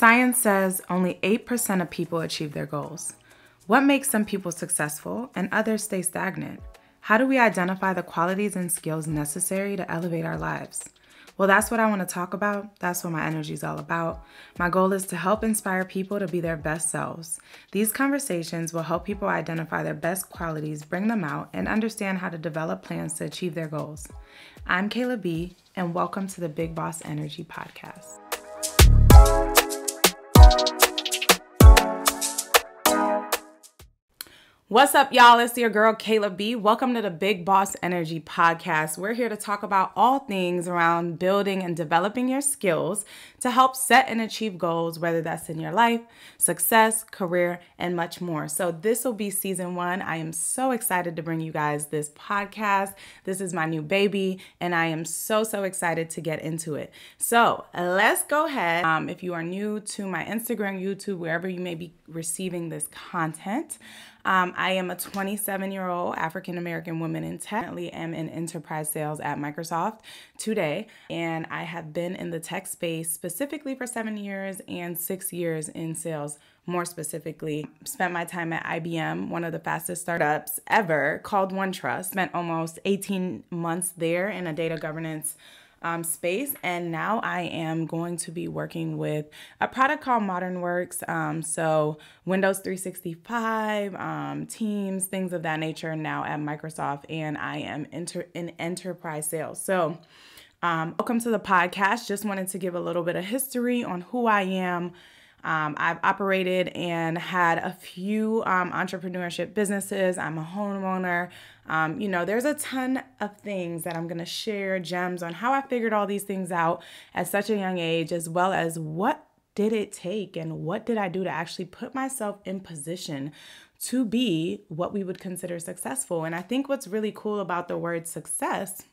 Science says only 8% of people achieve their goals. What makes some people successful and others stay stagnant? How do we identify the qualities and skills necessary to elevate our lives? Well, that's what I want to talk about. That's what my energy is all about. My goal is to help inspire people to be their best selves. These conversations will help people identify their best qualities, bring them out, and understand how to develop plans to achieve their goals. I'm Kayla B, and welcome to the Big Boss Energy Podcast. What's up, y'all? It's your girl, Kayla B. Welcome to the Big Boss Energy Podcast. We're here to talk about all things around building and developing your skills to help set and achieve goals, whether that's in your life, success, career, and much more. So this will be season 1. I am so excited to bring you guys this podcast. This is my new baby, and I am so excited to get into it. So let's go ahead. If you are new to my Instagram, YouTube, wherever you may be receiving this content, I am a 27-year-old African-American woman and technically am in enterprise sales at Microsoft today. And I have been in the tech space specifically for 7 years and 6 years in sales. More specifically, spent my time at IBM, one of the fastest startups ever, called OneTrust. Spent almost 18 months there in a data governance space, and now I am going to be working with a product called ModernWorks, so Windows 365, Teams, things of that nature now at Microsoft, and I am in enterprise sales. So welcome to the podcast. Just wanted to give a little bit of history on who I am. I've operated and had a few entrepreneurship businesses. I'm a homeowner. There's a ton of things that I'm going to share, gems on how I figured all these things out at such a young age, as well as what did it take and what did I do to actually put myself in position to be what we would consider successful. And I think what's really cool about the word success,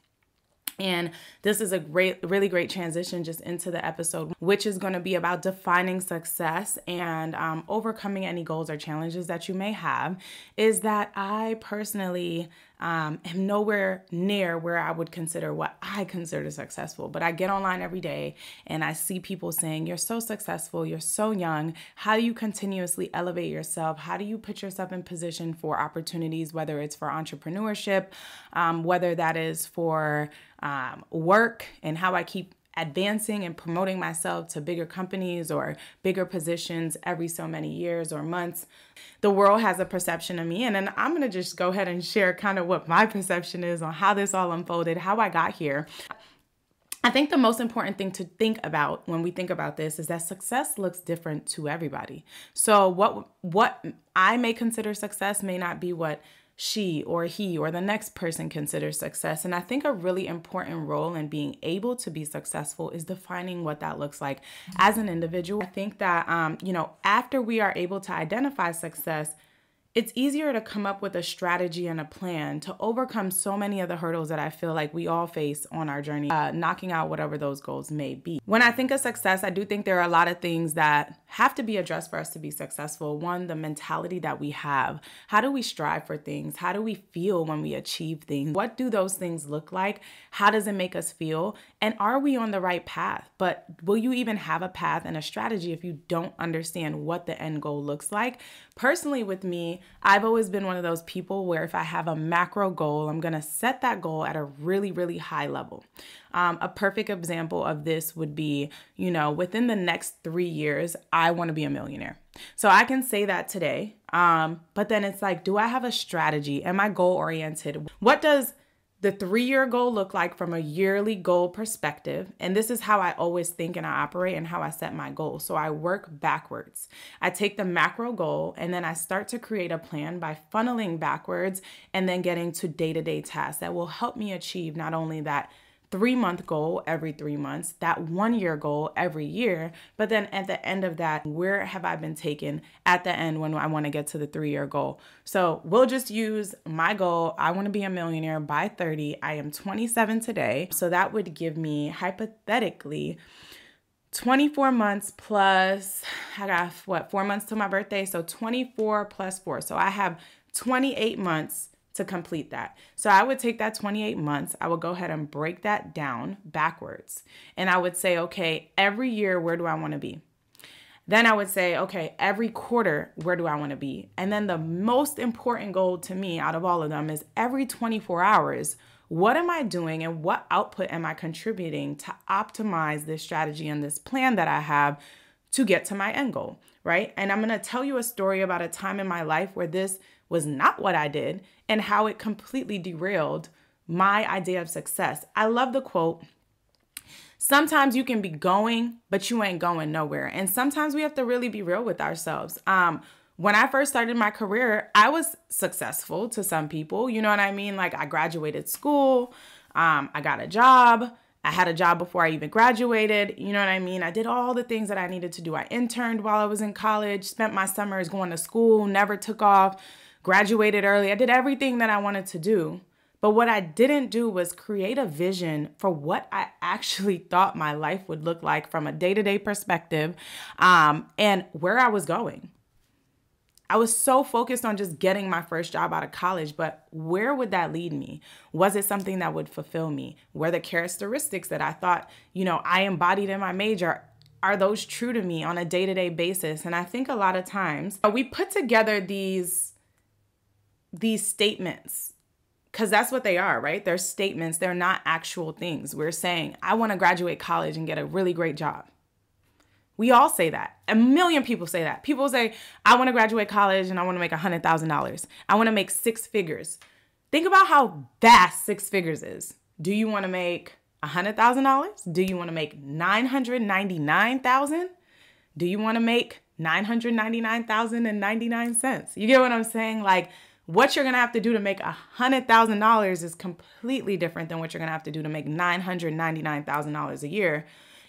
and this is a really great transition just into the episode, which is going to be about defining success and overcoming any goals or challenges that you may have, is that I personally am nowhere near where I would consider what I consider successful. But I get online every day and I see people saying, you're so successful, you're so young. How do you continuously elevate yourself? How do you put yourself in position for opportunities, whether it's for entrepreneurship, whether that is for work, and how I keep advancing and promoting myself to bigger companies or bigger positions every so many years or months. The world has a perception of me, and then I'm going to just go ahead and share kind of what my perception is on how this all unfolded, how I got here. I think the most important thing to think about when we think about this is that success looks different to everybody. So what I may consider success may not be what she or he or the next person considers success. And I think a really important role in being able to be successful is defining what that looks like as an individual. I think that, after we are able to identify success, it's easier to come up with a strategy and a plan to overcome so many of the hurdles that I feel like we all face on our journey, knocking out whatever those goals may be. When I think of success, I do think there are a lot of things that have to be addressed for us to be successful. One, the mentality that we have. How do we strive for things? How do we feel when we achieve things? What do those things look like? How does it make us feel? And are we on the right path? But will you even have a path and a strategy if you don't understand what the end goal looks like? Personally, with me, I've always been one of those people where if I have a macro goal, I'm going to set that goal at a really high level. A perfect example of this would be, within the next 3 years, I want to be a millionaire. So I can say that today. But then it's like, do I have a strategy? Am I goal oriented? What does the 3-year goal look like from a yearly goal perspective? And this is how I always think and I operate and how I set my goals. So I work backwards. I take the macro goal and then I start to create a plan by funneling backwards and then getting to day-to-day tasks that will help me achieve not only that 3-month goal every 3 months, that 1-year goal every year, but then at the end of that, where have I been taken at the end when I want to get to the 3-year goal? So we'll just use my goal. I want to be a millionaire by 30. I am 27 today. So that would give me hypothetically 24 months plus, I got 4 months to my birthday. So 24 plus 4. So I have 28 months to complete that. So I would take that 28 months, I would go ahead and break that down backwards. And I would say, okay, every year, where do I want to be? Then I would say, okay, every quarter, where do I want to be? And then the most important goal to me out of all of them is every 24 hours, what am I doing and what output am I contributing to optimize this strategy and this plan that I have to get to my end goal, right? And I'm going to tell you a story about a time in my life where this was not what I did and how it completely derailed my idea of success. I love the quote, sometimes you can be going, but you ain't going nowhere. And sometimes we have to really be real with ourselves. When I first started my career, I was successful to some people. You know what I mean? Like I graduated school. I got a job. I had a job before I even graduated. You know what I mean? I did all the things that I needed to do. I interned while I was in college, spent my summers going to school, never took off, graduated early. I did everything that I wanted to do. But what I didn't do was create a vision for what I actually thought my life would look like from a day-to-day perspective, and where I was going. I was so focused on just getting my first job out of college, but where would that lead me? Was it something that would fulfill me? Were the characteristics that I thought, I embodied in my major, are those true to me on a day-to-day basis? And I think a lot of times we put together these statements, because that's what they are, right? They're statements. They're not actual things. We're saying, I want to graduate college and get a really great job. We all say that. A million people say that. People say, I want to graduate college and I want to make $100,000. I want to make six figures. Think about how vast six figures is. Do you want to make $100,000? Do you want to make $999,000? Do you want to make $999,099? You get what I'm saying? Like, what you're going to have to do to make $100,000 is completely different than what you're going to have to do to make $999,000 a year.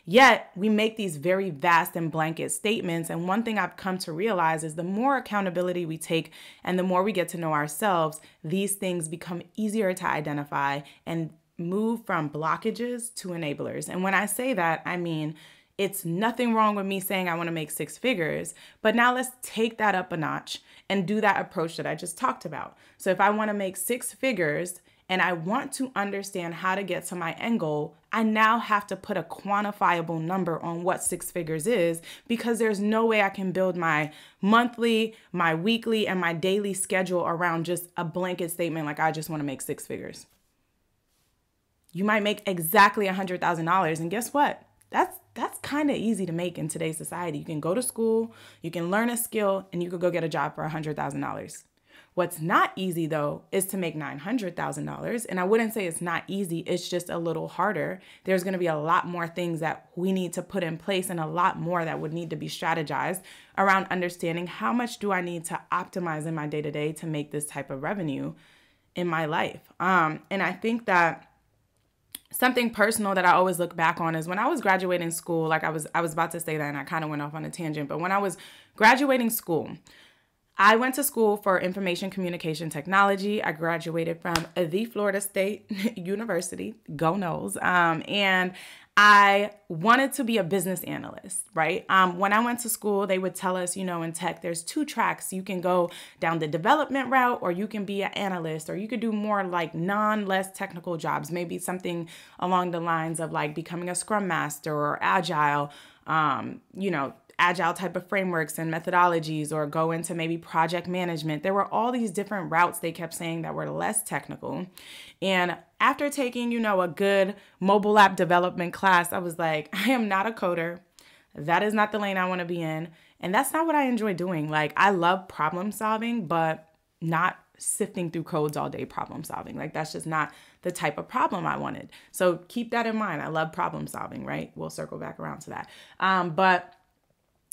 Yet we make these very vast and blanket statements. And one thing I've come to realize is the more accountability we take and the more we get to know ourselves, these things become easier to identify and move from blockages to enablers. And when I say that, I mean, it's nothing wrong with me saying I want to make six figures, but now let's take that up a notch and do that approach that I just talked about. So if I want to make six figures and I want to understand how to get to my end goal, I now have to put a quantifiable number on what six figures is, because there's no way I can build my monthly, my weekly, and my daily schedule around just a blanket statement like I just want to make six figures. You might make exactly $100,000, and guess what? That's kind of easy to make in today's society. You can go to school, you can learn a skill, and you could go get a job for $100,000. What's not easy, though, is to make $900,000. And I wouldn't say it's not easy. It's just a little harder. There's going to be a lot more things that we need to put in place and a lot more that would need to be strategized around understanding how much do I need to optimize in my day-to-day to make this type of revenue in my life. And I think that something personal that I always look back on is when I was graduating school, like I was about to say that and I kind of went off on a tangent, but when I was graduating school, I went to school for information communication technology. I graduated from the Florida State University, go Noles, and I wanted to be a business analyst, right? When I went to school, they would tell us, in tech, there's two tracks. You can go down the development route, or you can be an analyst, or you could do more like less technical jobs, maybe something along the lines of like becoming a scrum master or agile, agile type of frameworks and methodologies, or go into maybe project management. There were all these different routes they kept saying that were less technical. And after taking, a good mobile app development class, I was like, I am not a coder. That is not the lane I want to be in. And that's not what I enjoy doing. Like, I love problem solving, but not sifting through codes all day problem solving. Like, that's just not the type of problem I wanted. So keep that in mind. I love problem solving, right? We'll circle back around to that. But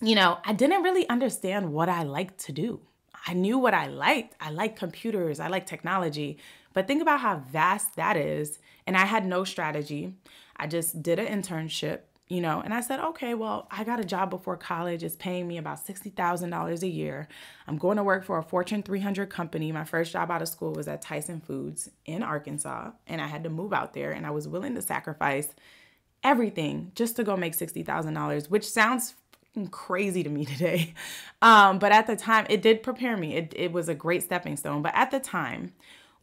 I didn't really understand what I liked to do. I knew what I liked. I like computers. I like technology. But think about how vast that is. And I had no strategy. I just did an internship, and I said, okay, well, I got a job before college. It's paying me about $60,000 a year. I'm going to work for a Fortune 300 company. My first job out of school was at Tyson Foods in Arkansas. And I had to move out there. And I was willing to sacrifice everything just to go make $60,000, which sounds crazy to me today. But at the time, it did prepare me. It was a great stepping stone. But at the time,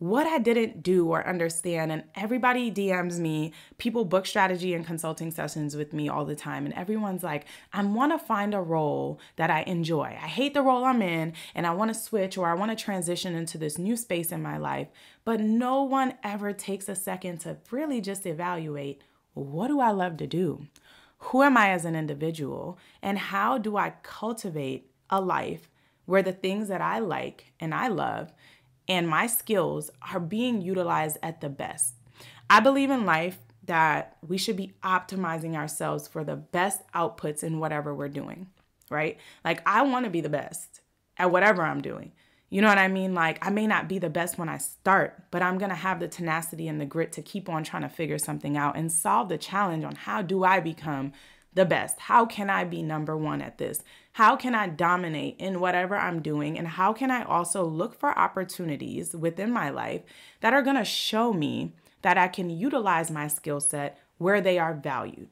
what I didn't do or understand. And everybody DMs me, people book strategy and consulting sessions with me all the time. And everyone's like, I want to find a role that I enjoy. I hate the role I'm in and I want to switch, or I want to transition into this new space in my life. But no one ever takes a second to really just evaluate, what do I love to do? Who am I as an individual? And how do I cultivate a life where the things that I like and I love and my skills are being utilized at the best? I believe in life that we should be optimizing ourselves for the best outputs in whatever we're doing, right? Like, I want to be the best at whatever I'm doing. You know what I mean? Like, I may not be the best when I start, but I'm going to have the tenacity and the grit to keep on trying to figure something out and solve the challenge on how do I become the best? How can I be number one at this? How can I dominate in whatever I'm doing? And how can I also look for opportunities within my life that are going to show me that I can utilize my skill set where they are valued?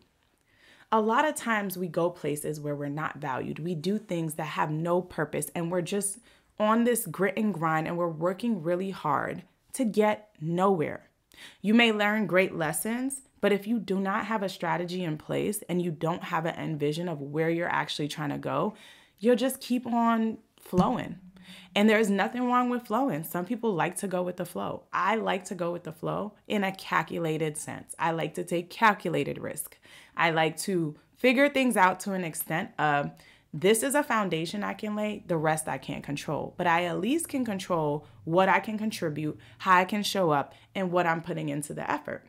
A lot of times we go places where we're not valued. We do things that have no purpose, and we're just on this grit and grind, and we're working really hard to get nowhere. You may learn great lessons, but if you do not have a strategy in place and you don't have an end vision of where you're actually trying to go, you'll just keep on flowing. And there's nothing wrong with flowing. Some people like to go with the flow. I like to go with the flow in a calculated sense. I like to take calculated risk. I like to figure things out to an extent of, this is a foundation I can lay, the rest I can't control. But I at least can control what I can contribute, how I can show up, and what I'm putting into the effort.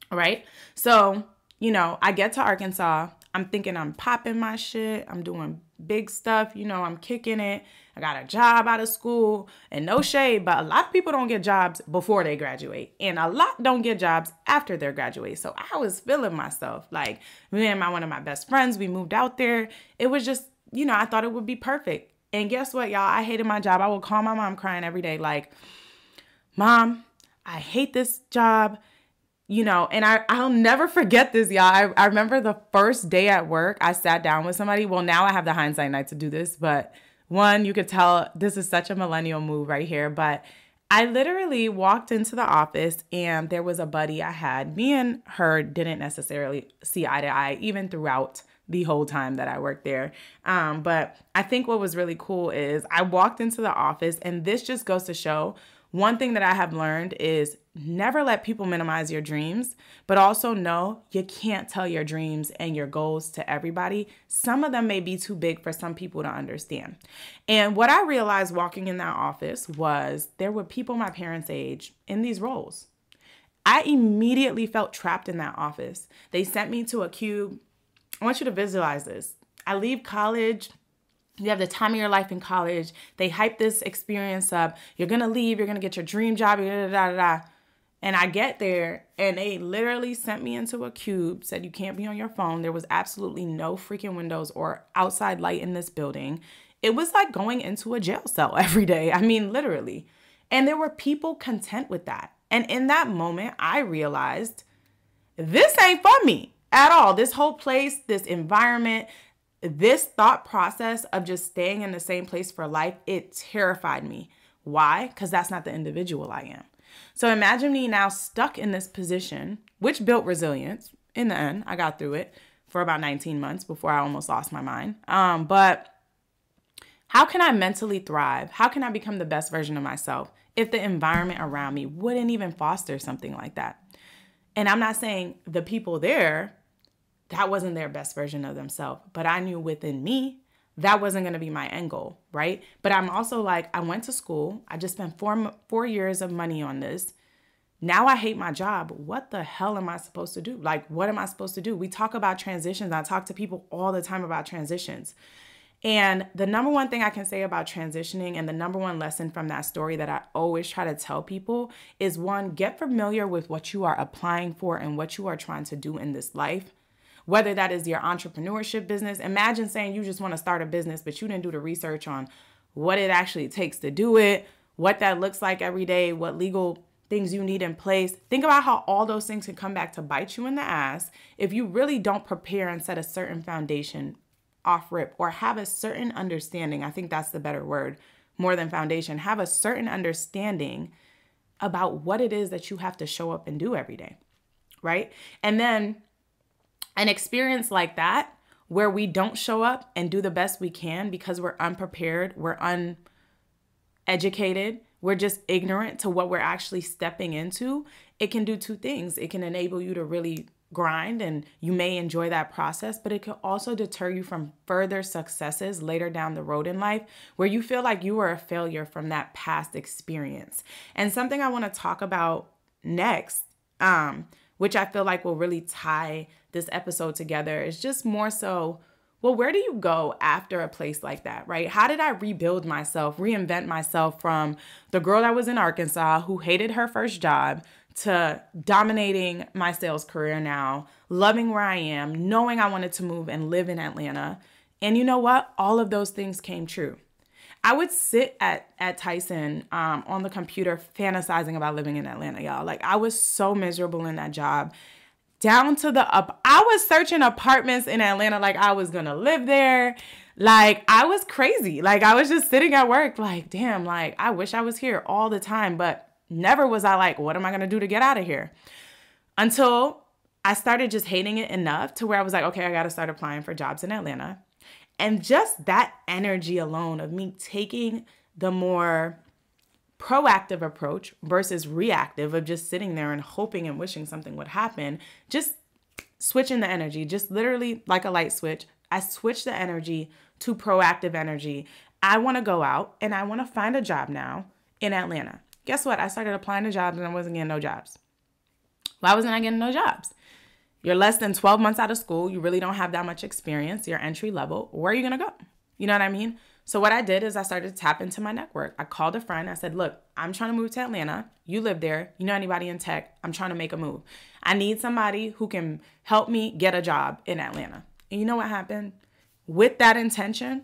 Right? So, I get to Arkansas. I'm thinking I'm popping my shit. I'm doing big stuff. I'm kicking it. I got a job out of school, and no shade, but a lot of people don't get jobs before they graduate, and a lot don't get jobs after they graduate. So I was feeling myself. Like, me and one of my best friends, we moved out there. It was just, I thought it would be perfect. And guess what, y'all? I hated my job. I would call my mom crying every day, like, Mom, I hate this job. And I'll never forget this, y'all. I remember the first day at work, I sat down with somebody. Well, now I have the hindsight night to do this, but one, you could tell this is such a millennial move right here. But I literally walked into the office, and there was a buddy I had. Me and her didn't necessarily see eye to eye, even throughout the whole time that I worked there. But I think what was really cool is I walked into the office, and this just goes to show, one thing that I have learned is never let people minimize your dreams, but also know you can't tell your dreams and your goals to everybody. Some of them may be too big for some people to understand. And what I realized walking in that office was there were people my parents' age in these roles. I immediately felt trapped in that office. They sent me to a cube. I want you to visualize this. I leave college. You have the time of your life in college. They hype this experience up. You're going to leave. You're going to get your dream job. And I get there, and they literally sent me into a cube, said you can't be on your phone. There was absolutely no freaking windows or outside light in this building. It was like going into a jail cell every day. I mean, literally. And there were people content with that. And in that moment, I realized this ain't for me at all. This whole place, this environment, this thought process of just staying in the same place for life, it terrified me. Why? Because that's not the individual I am. So imagine me now stuck in this position, which built resilience. In the end, I got through it for about 19 months before I almost lost my mind. But how can I mentally thrive? How can I become the best version of myself if the environment around me wouldn't even foster something like that? And I'm not saying the people there, that wasn't their best version of themselves, but I knew within me that wasn't going to be my end goal, right? But I'm also like, I went to school. I just spent 4 years of money on this. Now I hate my job. What the hell am I supposed to do? Like, what am I supposed to do? We talk about transitions. I talk to people all the time about transitions. And the number one thing I can say about transitioning, and the number one lesson from that story that I always try to tell people is, one, get familiar with what you are applying for and what you are trying to do in this life. Whether that is your entrepreneurship business. Imagine saying you just want to start a business, but you didn't do the research on what it actually takes to do it, what that looks like every day, what legal things you need in place. Think about how all those things can come back to bite you in the ass if you really don't prepare and set a certain foundation off rip, or have a certain understanding. I think that's the better word, more than foundation. Have a certain understanding about what it is that you have to show up and do every day, right? And then an experience like that, where we don't show up and do the best we can because we're unprepared, we're uneducated, we're just ignorant to what we're actually stepping into, it can do two things. It can enable you to really grind, and you may enjoy that process, but it can also deter you from further successes later down the road in life where you feel like you were a failure from that past experience. And something I want to talk about next, which I feel like will really tie this episode together, is just more so, well, where do you go after a place like that, right? How did I rebuild myself, reinvent myself from the girl that was in Arkansas who hated her first job to dominating my sales career now, loving where I am, knowing I wanted to move and live in Atlanta? And you know what? All of those things came true. I would sit at Tyson on the computer fantasizing about living in Atlanta, y'all. Like, I was so miserable in that job. Down to I was searching apartments in Atlanta like I was gonna live there. Like, I was crazy. Like, I was just sitting at work like, damn, like, I wish I was here all the time. But never was I like, what am I gonna do to get out of here? Until I started just hating it enough to where I was like, okay, I gotta start applying for jobs in Atlanta. And just that energy alone of me taking the more proactive approach versus reactive of just sitting there and hoping and wishing something would happen, just switching the energy, just literally like a light switch. I switched the energy to proactive energy. I want to go out and I want to find a job now in Atlanta. Guess what? I started applying to jobs and I wasn't getting no jobs. Why wasn't I getting no jobs? You're less than 12 months out of school. You really don't have that much experience. You're entry level. Where are you going to go? You know what I mean? So what I did is I started to tap into my network. I called a friend. I said, look, I'm trying to move to Atlanta. You live there. You know anybody in tech? I'm trying to make a move. I need somebody who can help me get a job in Atlanta. And you know what happened? With that intention,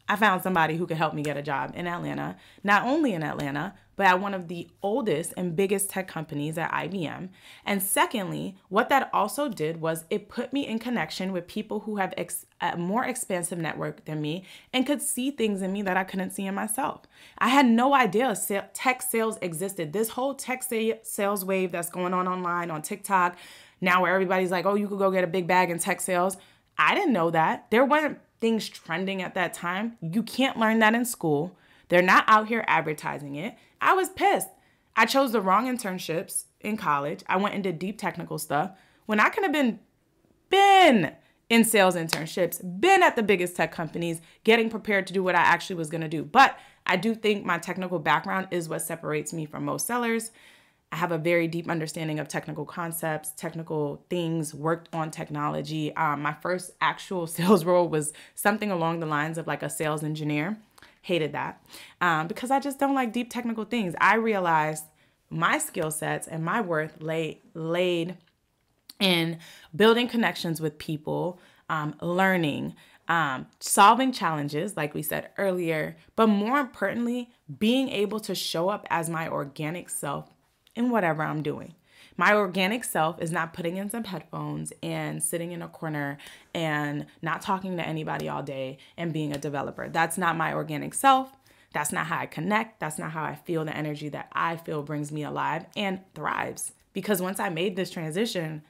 I found somebody who could help me get a job in Atlanta. Not only in Atlanta, but at one of the oldest and biggest tech companies at IBM. And secondly, what that also did was it put me in connection with people who have a more expansive network than me and could see things in me that I couldn't see in myself. I had no idea tech sales existed. This whole tech sales wave that's going on online on TikTok now, where everybody's like, oh, you could go get a big bag in tech sales. I didn't know that. There weren't things trending at that time. You can't learn that in school. They're not out here advertising it. I was pissed. I chose the wrong internships in college. I went into deep technical stuff when I could have been in sales internships, been at the biggest tech companies, getting prepared to do what I actually was going to do. But I do think my technical background is what separates me from most sellers. I have a very deep understanding of technical concepts, technical things, worked on technology. My first actual sales role was something along the lines of like a sales engineer. Hated that because I just don't like deep technical things. I realized my skill sets and my worth laid in building connections with people, learning, solving challenges, like we said earlier, but more importantly, being able to show up as my organic self in whatever I'm doing. My organic self is not putting in some headphones and sitting in a corner and not talking to anybody all day and being a developer. That's not my organic self. That's not how I connect. That's not how I feel the energy that I feel brings me alive and thrives. Because once I made this transition,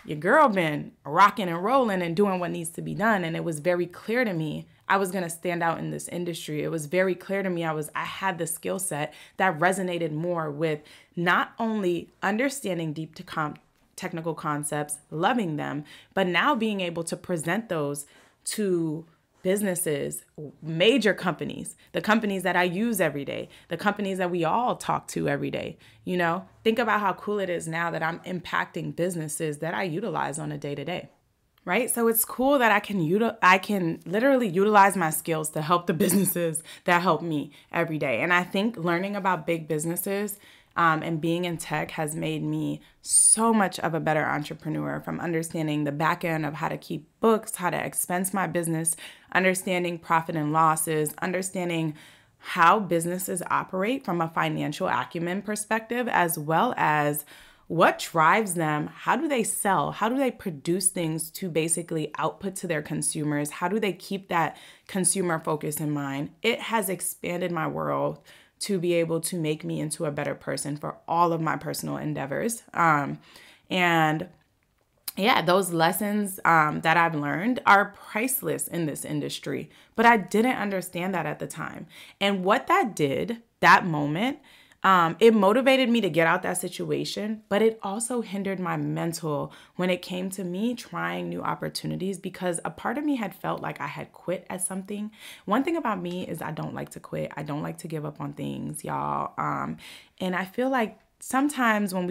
your girl been rocking and rolling and doing what needs to be done. And it was very clear to me I was going to stand out in this industry. It was very clear to me I had the skill set that resonated more with not only understanding deep technical concepts, loving them, but now being able to present those to businesses, major companies, the companies that I use every day, the companies that we all talk to every day. You know, think about how cool it is now that I'm impacting businesses that I utilize on a day-to-day. Right? So it's cool that I can literally utilize my skills to help the businesses that help me every day. And I think learning about big businesses and being in tech has made me so much of a better entrepreneur, from understanding the back end of how to keep books, how to expense my business, understanding profit and losses, understanding how businesses operate from a financial acumen perspective, as well as what drives them? How do they sell? How do they produce things to basically output to their consumers? How do they keep that consumer focus in mind? It has expanded my world to be able to make me into a better person for all of my personal endeavors. And yeah, those lessons that I've learned are priceless in this industry, but I didn't understand that at the time. And what that did, that moment, it motivated me to get out that situation, but it also hindered my mental when it came to me trying new opportunities, because a part of me had felt like I had quit at something. One thing about me is I don't like to quit. I don't like to give up on things, y'all. And I feel like sometimes when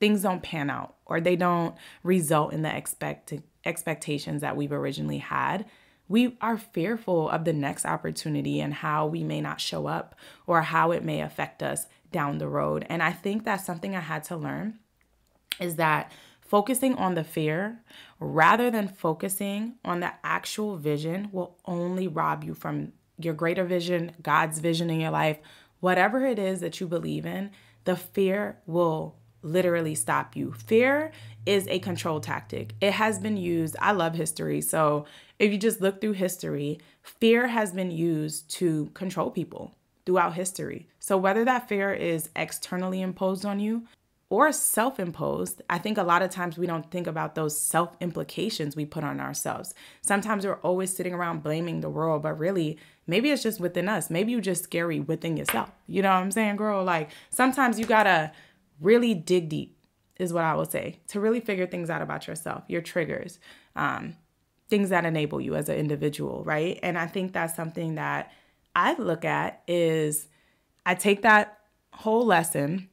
things don't pan out or they don't result in the expectations that we've originally had, we are fearful of the next opportunity and how we may not show up or how it may affect us down the road. And I think that's something I had to learn, is that focusing on the fear rather than focusing on the actual vision will only rob you from your greater vision, God's vision in your life. Whatever it is that you believe in, the fear will literally stop you. Fear is a control tactic. It has been used. I love history. So if you just look through history, fear has been used to control people throughout history. So whether that fear is externally imposed on you or self-imposed, I think a lot of times we don't think about those self-implications we put on ourselves. Sometimes we're always sitting around blaming the world, but really, maybe it's just within us. Maybe you're just scary within yourself. You know what I'm saying, girl? Like, sometimes you gotta really dig deep, is what I will say, to really figure things out about yourself, your triggers, things that enable you as an individual, right? And I think that's something that I look at is I take that whole lesson.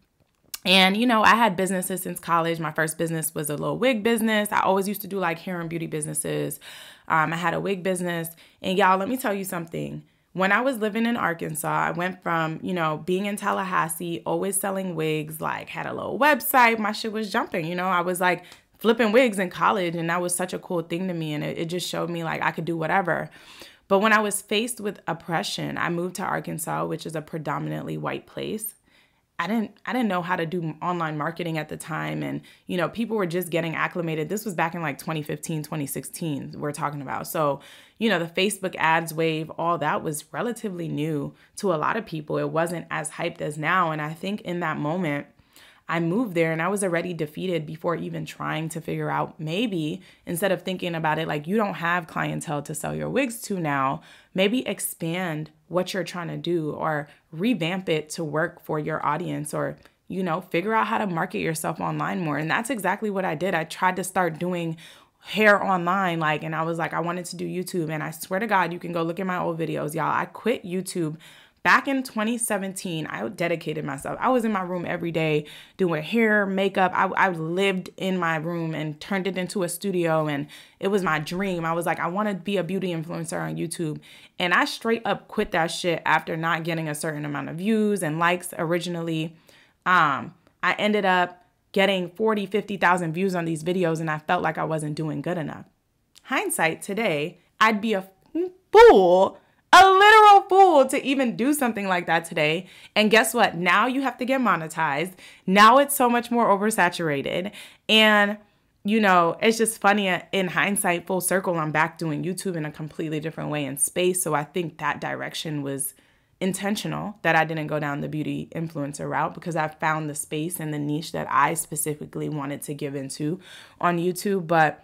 And, I had businesses since college. My first business was a little wig business. I always used to do like hair and beauty businesses. I had a wig business. And y'all, let me tell you something. When I was living in Arkansas, I went from, being in Tallahassee, always selling wigs, like had a little website. My shit was jumping, I was like flipping wigs in college, and that was such a cool thing to me. And it just showed me like I could do whatever. But when I was faced with oppression, I moved to Arkansas, which is a predominantly white place. I didn't know how to do online marketing at the time. And, people were just getting acclimated. This was back in like 2015, 2016, we're talking about. So, the Facebook ads wave, all that was relatively new to a lot of people. It wasn't as hyped as now. And I think in that moment, I moved there and I was already defeated before even trying to figure out, maybe instead of thinking about it like you don't have clientele to sell your wigs to now, maybe expand what you're trying to do or revamp it to work for your audience, or, figure out how to market yourself online more. And that's exactly what I did. I tried to start doing hair online, and I was like, I wanted to do YouTube. And I swear to God, you can go look at my old videos, y'all. I quit YouTube back in 2017. I dedicated myself. I was in my room every day doing hair, makeup. I lived in my room and turned it into a studio. And it was my dream. I was like, I want to be a beauty influencer on YouTube. And I straight up quit that shit after not getting a certain amount of views and likes originally. I ended up getting 40, 50,000 views on these videos, and I felt like I wasn't doing good enough. Hindsight today, I'd be a fool, a literal fool, to even do something like that today. And guess what? Now you have to get monetized. Now it's so much more oversaturated. And, it's just funny, in hindsight, full circle, I'm back doing YouTube in a completely different way in space. So I think that direction was intentional, that I didn't go down the beauty influencer route, because I found the space and the niche that I specifically wanted to give into on YouTube. But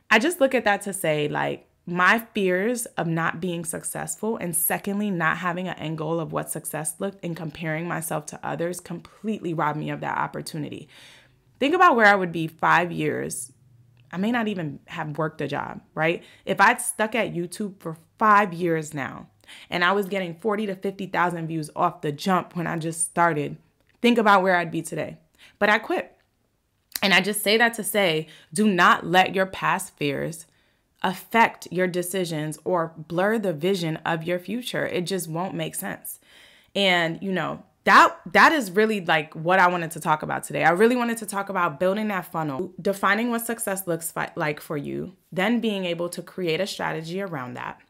I just look at that to say, like, my fears of not being successful, and secondly, not having an end goal of what success looked and comparing myself to others, completely robbed me of that opportunity. Think about where I would be 5 years. I may not even have worked a job, right? If I'd stuck at YouTube for 5 years now, and I was getting 40 to 50,000 views off the jump when I just started, think about where I'd be today. But I quit. And I just say that to say, do not let your past fears affect your decisions or blur the vision of your future. It just won't make sense. And, that is really like what I wanted to talk about today. I really wanted to talk about building that funnel, defining what success looks like for you, then being able to create a strategy around that.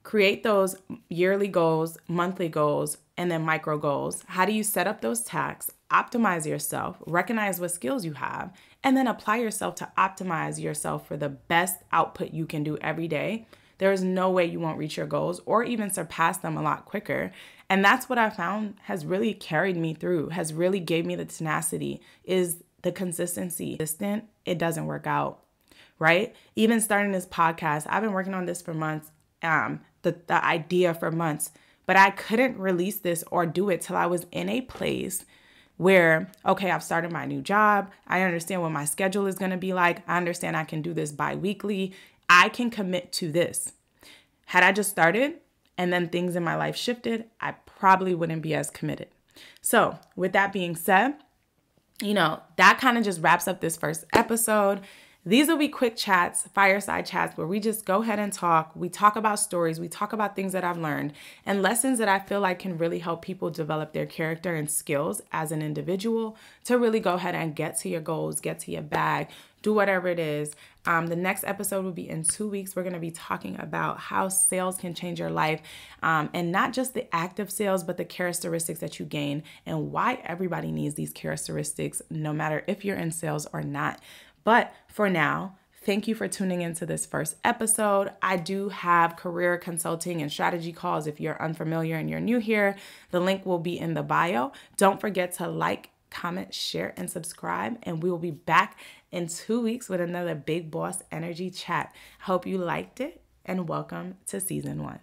Create those yearly goals, monthly goals, and then micro goals. How do you set up those tasks, optimize yourself, recognize what skills you have, and then apply yourself to optimize yourself for the best output you can do every day? There is no way you won't reach your goals or even surpass them a lot quicker And that's what I found has really carried me through, has really gave me the tenacity, is the consistency. It doesn't work out, right? Even starting this podcast, I've been working on this for months, the idea for months, but I couldn't release this or do it till I was in a place where, okay, I've started my new job. I understand what my schedule is going to be like. I understand I can do this bi-weekly. I can commit to this. Had I just started and then things in my life shifted, I probably wouldn't be as committed. So with that being said, that kind of just wraps up this first episode. These will be quick chats, fireside chats, where we just go ahead and talk. We talk about stories. We talk about things that I've learned and lessons that I feel like can really help people develop their character and skills as an individual to really go ahead and get to your goals, get to your bag, do whatever it is. The next episode will be in 2 weeks. We're going to be talking about how sales can change your life, and not just the act of sales, but the characteristics that you gain and why everybody needs these characteristics, no matter if you're in sales or not. But for now, thank you for tuning into this first episode. I do have career consulting and strategy calls. If you're unfamiliar and you're new here, the link will be in the bio. Don't forget to like, comment, share, and subscribe. And we will be back in 2 weeks with another Big Boss Energy chat. Hope you liked it, and welcome to season 1.